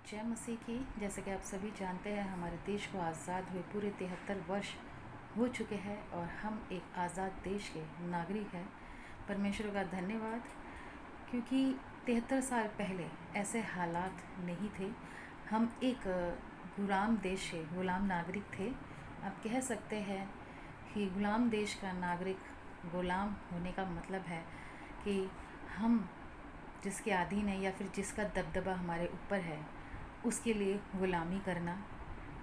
जय मसीह की। जैसे कि आप सभी जानते हैं, हमारे देश को आज़ाद हुए पूरे 73 वर्ष हो चुके हैं और हम एक आज़ाद देश के नागरिक हैं। परमेश्वर का धन्यवाद, क्योंकि 73 साल पहले ऐसे हालात नहीं थे। हम एक गुलाम देश के गुलाम नागरिक थे। आप कह सकते हैं कि गुलाम देश का नागरिक गुलाम होने का मतलब है कि हम जिसके अधीन है या फिर जिसका दबदबा हमारे ऊपर है उसके लिए ग़ुलामी करना,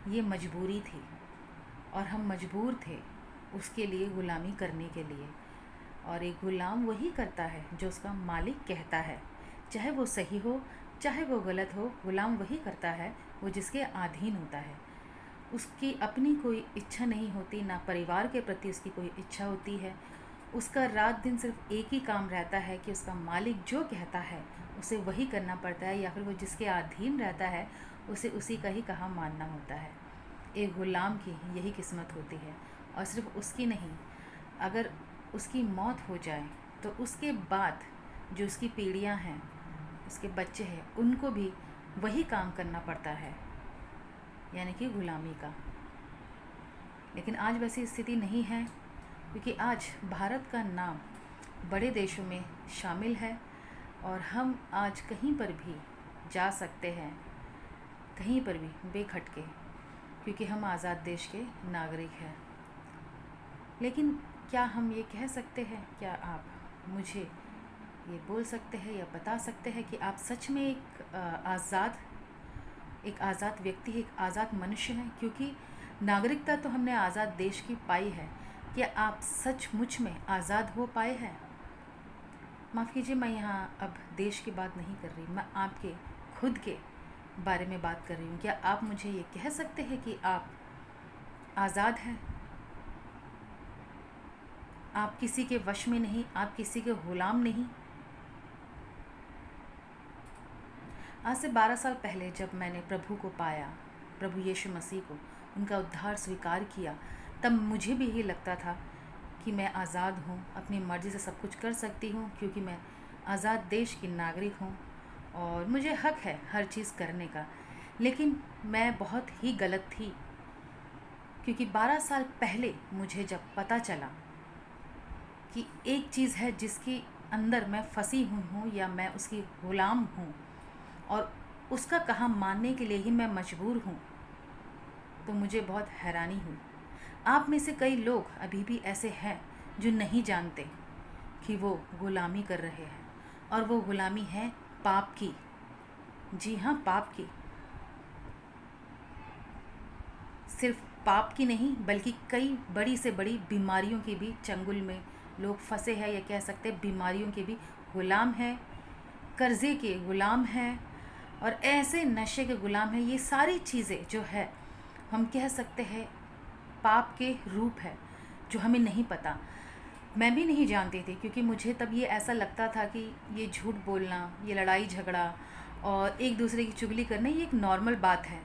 ये मजबूरी थी और हम मजबूर थे उसके लिए ग़ुलामी करने के लिए। और एक ग़ुलाम वही करता है जो उसका मालिक कहता है, चाहे वो सही हो चाहे वो गलत हो। ग़ुलाम वही करता है वो जिसके अधीन होता है। उसकी अपनी कोई इच्छा नहीं होती, ना परिवार के प्रति उसकी कोई इच्छा होती है। उसका रात दिन सिर्फ एक ही काम रहता है कि उसका मालिक जो कहता है उसे वही करना पड़ता है, या फिर वो जिसके अधीन रहता है उसे उसी का ही कहा मानना होता है। एक ग़ुलाम की यही किस्मत होती है। और सिर्फ उसकी नहीं, अगर उसकी मौत हो जाए तो उसके बाद जो उसकी पीढ़ियां हैं, उसके बच्चे हैं, उनको भी वही काम करना पड़ता है, यानी कि ग़ुलामी का। लेकिन आज वैसी स्थिति नहीं है, क्योंकि आज भारत का नाम बड़े देशों में शामिल है और हम आज कहीं पर भी जा सकते हैं, कहीं पर भी बेखटके, क्योंकि हम आज़ाद देश के नागरिक हैं। लेकिन क्या हम ये कह सकते हैं, क्या आप मुझे ये बोल सकते हैं या बता सकते हैं कि आप सच में एक आज़ाद व्यक्ति, एक आज़ाद मनुष्य हैं? क्योंकि नागरिकता तो हमने आज़ाद देश की पाई है। क्या आप सचमुच में आज़ाद हो पाए हैं? माफ़ कीजिए, मैं यहाँ अब देश की बात नहीं कर रही, मैं आपके खुद के बारे में बात कर रही हूँ। क्या आप मुझे ये कह सकते हैं कि आप आज़ाद हैं? आप किसी के वश में नहीं, आप किसी के ग़ुलाम नहीं। आज से 12 साल पहले जब मैंने प्रभु को पाया, प्रभु यीशु मसीह को, उनका उद्धार स्वीकार किया, तब मुझे भी ये लगता था कि मैं आज़ाद हूँ, अपनी मर्ज़ी से सब कुछ कर सकती हूँ, क्योंकि मैं आज़ाद देश की नागरिक हूँ और मुझे हक है हर चीज़ करने का। लेकिन मैं बहुत ही गलत थी, क्योंकि 12 साल पहले मुझे जब पता चला कि एक चीज़ है जिसके अंदर मैं फंसी हुई हूँ या मैं उसकी ग़ुलाम हूँ और उसका कहा मानने के लिए ही मैं मजबूर हूँ, तो मुझे बहुत हैरानी हुई। आप में से कई लोग अभी भी ऐसे हैं जो नहीं जानते कि वो ग़ुलामी कर रहे हैं, और वो ग़ुलामी है पाप की। जी हाँ, पाप की। सिर्फ पाप की नहीं, बल्कि कई बड़ी से बड़ी बीमारियों के भी चंगुल में लोग फंसे हैं, या कह सकते हैं बीमारियों के भी ग़ुलाम हैं, कर्ज़े के ग़ुलाम हैं और ऐसे नशे के ग़ुलाम हैं। ये सारी चीज़ें जो है, हम कह सकते हैं पाप के रूप है, जो हमें नहीं पता। मैं भी नहीं जानती थी, क्योंकि मुझे तब ये ऐसा लगता था कि ये झूठ बोलना, ये लड़ाई झगड़ा और एक दूसरे की चुगली करना, ये एक नॉर्मल बात है।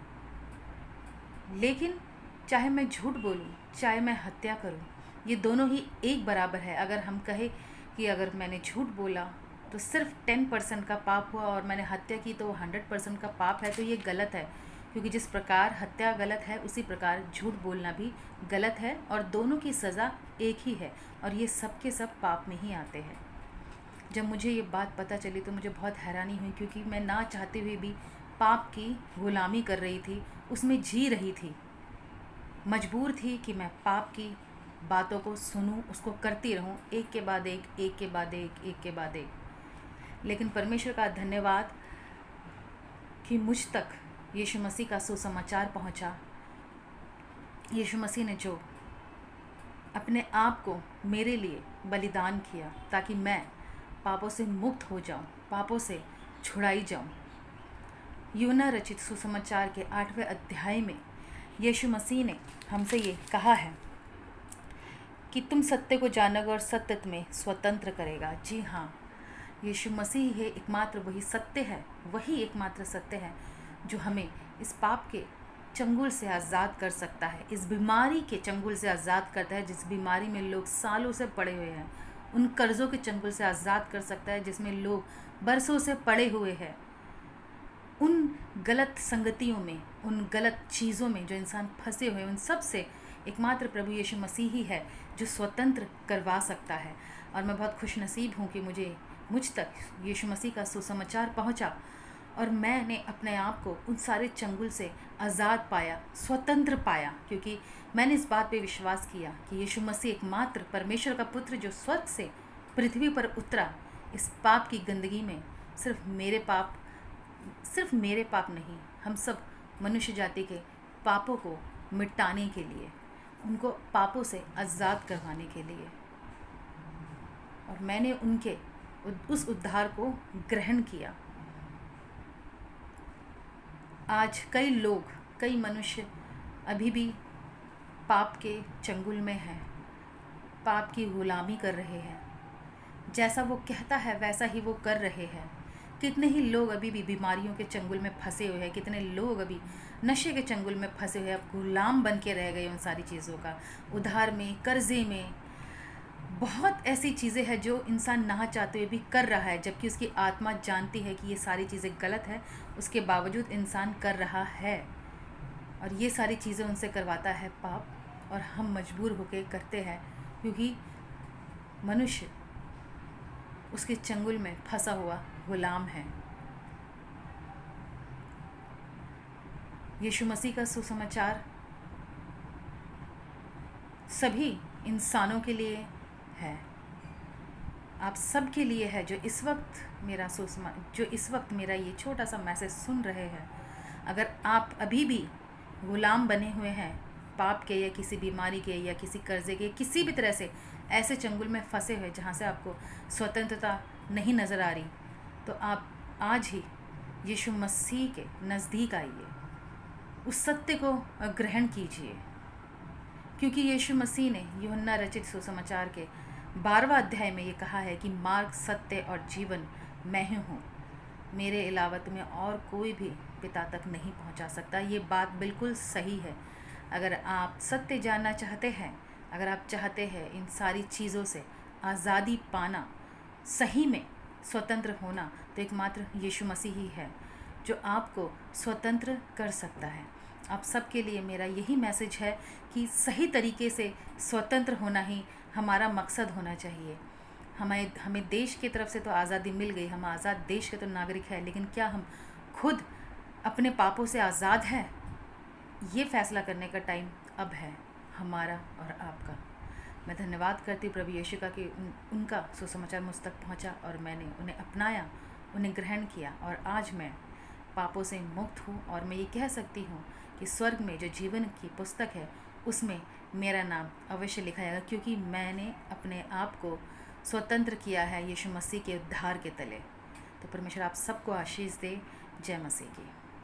लेकिन चाहे मैं झूठ बोलूँ, चाहे मैं हत्या करूँ, ये दोनों ही एक बराबर है। अगर हम कहें कि अगर मैंने झूठ बोला तो सिर्फ 10% का पाप हुआ और मैंने हत्या की तो 100% का पाप है, तो ये गलत है। क्योंकि जिस प्रकार हत्या गलत है, उसी प्रकार झूठ बोलना भी गलत है, और दोनों की सज़ा एक ही है, और ये सब के सब पाप में ही आते हैं। जब मुझे ये बात पता चली तो मुझे बहुत हैरानी हुई, क्योंकि मैं ना चाहते हुए भी पाप की ग़ुलामी कर रही थी, उसमें जी रही थी। मजबूर थी कि मैं पाप की बातों को सुनूं, उसको करती रहूं, एक के बाद एक, एक के बाद एक, एक के बाद एक। लेकिन परमेश्वर का धन्यवाद कि मुझ तक यीशु मसीह का सुसमाचार पहुंचा। यीशु मसीह ने जो अपने आप को मेरे लिए बलिदान किया, ताकि मैं पापों से मुक्त हो जाऊं, पापों से छुड़ाई जाऊं। यूहन्ना रचित सुसमाचार के 8वें अध्याय में यीशु मसीह ने हमसे ये कहा है कि तुम सत्य को जानोगे और सत्य तुम्हें स्वतंत्र करेगा। जी हाँ, यीशु मसीह है एकमात्र वही सत्य है, वही एकमात्र सत्य है जो हमें इस पाप के चंगुल से आज़ाद कर सकता है, इस बीमारी के चंगुल से आज़ाद करता है, जिस बीमारी में लोग सालों से पड़े हुए हैं, उन कर्ज़ों के चंगुल से आज़ाद कर सकता है जिसमें लोग बरसों से पड़े हुए हैं। उन गलत संगतियों में, उन गलत चीज़ों में जो इंसान फंसे हुए, उन सब से एकमात्र प्रभु यीशु मसीह ही है जो स्वतंत्र करवा सकता है। और मैं बहुत खुशनसीब हूँ कि मुझ तक यीशु मसीह का सुसमाचार पहुँचा और मैंने अपने आप को उन सारे चंगुल से आज़ाद पाया, स्वतंत्र पाया, क्योंकि मैंने इस बात पे विश्वास किया कि यीशु मसीह एकमात्र परमेश्वर का पुत्र जो स्वर्ग से पृथ्वी पर उतरा इस पाप की गंदगी में, सिर्फ मेरे पाप नहीं, हम सब मनुष्य जाति के पापों को मिटाने के लिए, उनको पापों से आज़ाद करवाने के लिए। और मैंने उनके उस उद्धार को ग्रहण किया। आज कई मनुष्य अभी भी पाप के चंगुल में हैं, पाप की गुलामी कर रहे हैं, जैसा वो कहता है वैसा ही वो कर रहे हैं। कितने ही लोग अभी भी बीमारियों के चंगुल में फंसे हुए हैं, कितने लोग अभी नशे के चंगुल में फंसे हुए हैं, अब गुलाम बन के रह गए उन सारी चीज़ों का, उधार में, कर्जे में। बहुत ऐसी चीज़ें हैं जो इंसान ना चाहते हुए भी कर रहा है, जबकि उसकी आत्मा जानती है कि ये सारी चीज़ें गलत है, उसके बावजूद इंसान कर रहा है। और ये सारी चीज़ें उनसे करवाता है पाप, और हम मजबूर होकर करते हैं क्योंकि मनुष्य उसके चंगुल में फंसा हुआ गुलाम है। यीशु मसीह का सुसमाचार सभी इंसानों के लिए है, आप सब के लिए है जो इस वक्त मेरा ये छोटा सा मैसेज सुन रहे हैं। अगर आप अभी भी गुलाम बने हुए हैं पाप के, या किसी बीमारी के, या किसी कर्जे के, किसी भी तरह से ऐसे चंगुल में फंसे हुए जहाँ से आपको स्वतंत्रता नहीं नज़र आ रही, तो आप आज ही यीशु मसीह के नज़दीक आइए, उस सत्य को ग्रहण कीजिए, क्योंकि यीशु मसीह ने यूहन्ना रचित सुसमाचार के 12वां अध्याय में ये कहा है कि मार्ग, सत्य और जीवन मैं ही हूँ, मेरे अलावा तुम्हें और कोई भी पिता तक नहीं पहुँचा सकता। ये बात बिल्कुल सही है। अगर आप सत्य जानना चाहते हैं, अगर आप चाहते हैं इन सारी चीज़ों से आज़ादी पाना, सही में स्वतंत्र होना, तो एकमात्र यीशु मसीह ही है जो आपको स्वतंत्र कर सकता है। आप सबके लिए मेरा यही मैसेज है कि सही तरीके से स्वतंत्र होना ही हमारा मकसद होना चाहिए। हमें देश की तरफ से तो आज़ादी मिल गई, हम आज़ाद देश के तो नागरिक हैं, लेकिन क्या हम खुद अपने पापों से आज़ाद हैं? ये फैसला करने का टाइम अब है, हमारा और आपका। मैं धन्यवाद करती हूँ प्रभु यीशु का कि उनका सुसमाचार मुझ तक पहुँचा और मैंने उन्हें अपनाया, उन्हें ग्रहण किया, और आज मैं पापों से मुक्त हूँ। और मैं ये कह सकती हूँ कि स्वर्ग में जो जीवन की पुस्तक है उसमें मेरा नाम अवश्य लिखा जाएगा, क्योंकि मैंने अपने आप को स्वतंत्र किया है यीशु मसीह के उद्धार के तले। तो परमेश्वर आप सबको आशीष दे। जय मसीह की।